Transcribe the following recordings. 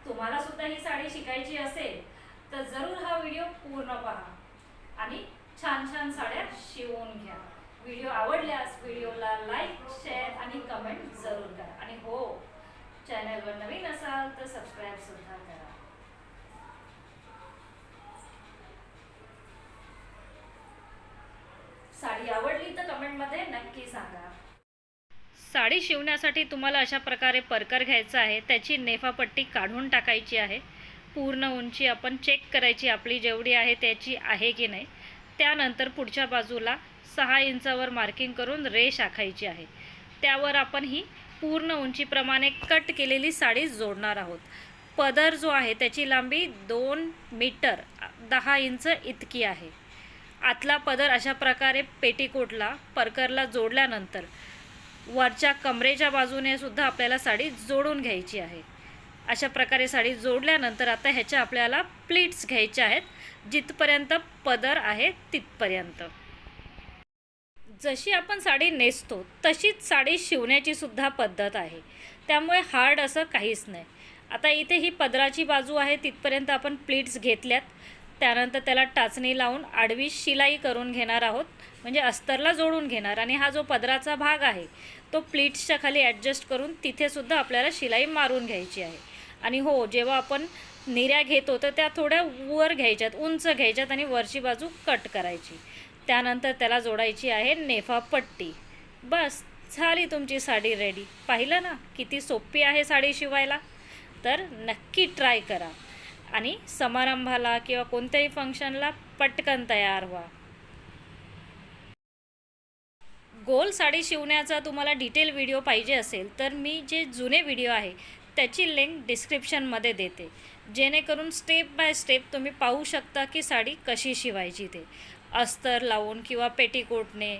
तुम्हाला सुद्धा ही साडी शिकायची असेल तर जरूर हा व्हिडिओ पूर्ण पहा आणि छान छान साड्या शिवून घ्या। व्हिडिओ आवडल्यास व्हिडिओला लाईक, शेअर आणि कमेंट जरूर करा आणि हो, चॅनलवर नवीन असाल तर सबस्क्राईब सुद्धा करा। साडी आवडली तर कमेंटमध्ये नक्की सांगा। साडी शिवण्यासाठी तुम्हाला अशा प्रकारे परकर घ्यायचा आहे, त्याची नेफापट्टी काढून टाकायची आहे। पूर्ण उंची आपण चेक करायची आपली जेवढी आहे त्याची आहे की नाही। त्यानंतर पुढच्या बाजूला 6 इंचावर मार्किंग करून रेष आखायची आहे। त्यावर आपण ही पूर्ण उंचीप्रमाणे कट केलेली साडी जोडणार आहोत। पदर जो आहे त्याची लांबी 2 मीटर 10 इंच इतकी आहे। आतला पदर अशा प्रकारे पेटीकोटला परकरला जोडल्यानंतर वरच्या कमरेच्या बाजूने सुद्धा आपल्याला साडी जोडून घ्यायची आहे। अशा प्रकारे साडी जोडल्यानंतर आता ह्याच्या आपल्याला प्लीट्स घ्यायच्या आहेत, जिथपर्यंत पदर आहे तिथपर्यंत। जशी आपण साडी नेसतो तशीच साडी शिवण्याची सुद्धा पद्धत आहे, त्यामुळे हार्ड असं काहीच नाही। आता इथे ही पदराची बाजू आहे तिथपर्यंत आपण प्लीट्स घेतल्यात। त्यानंतर त्याला टाचणी लावून आडवी शिलाई करून घेणार आहोत, म्हणजे अस्तरला जोडून घेणार। आणि हा जो पदराचा भाग आहे तो प्लीट्सच्या खाली ॲडजस्ट करून तिथे सुद्धा आपल्याला शिलाई मारून घ्यायची आहे। आणि हो, जेव्हा आपण निऱ्या घेतो तर त्या थोड्या वर घ्यायच्यात, उंच घ्यायच्यात आणि वरची बाजू कट करायची। त्यानंतर त्याला जोडायची आहे नेफापट्टी। बस झाली तुमची साडी रेडी। पाहिलं ना किती सोपी आहे साडी शिवायला? तर नक्की ट्राय करा आणि समारंभाला किंवा कोणत्याही फंक्शनला पटकन तयार व्हा। गोल साडी शिवण्याचा तुम्हाला डिटेल व्हिडिओ पाहिजे असेल तर मी जे जुने व्हिडिओ आहे त्याची लिंक डिस्क्रिप्शनमध्ये देते, जेणेकरून स्टेप बाय स्टेप तुम्ही पाहू शकता की साडी कशी शिवायची ते। अस्तर लावून किंवा पेटीकोटने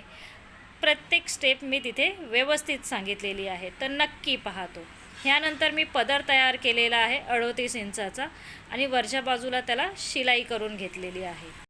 प्रत्येक स्टेप मी तिथे व्यवस्थित सांगितलेली आहे, तर नक्की पाहतो। ह्यानंतर मी पदर तयार केलेला आहे 38 इंचाचा आणि वरच्या बाजूला त्याला शिलाई करून घेतलेली आहे।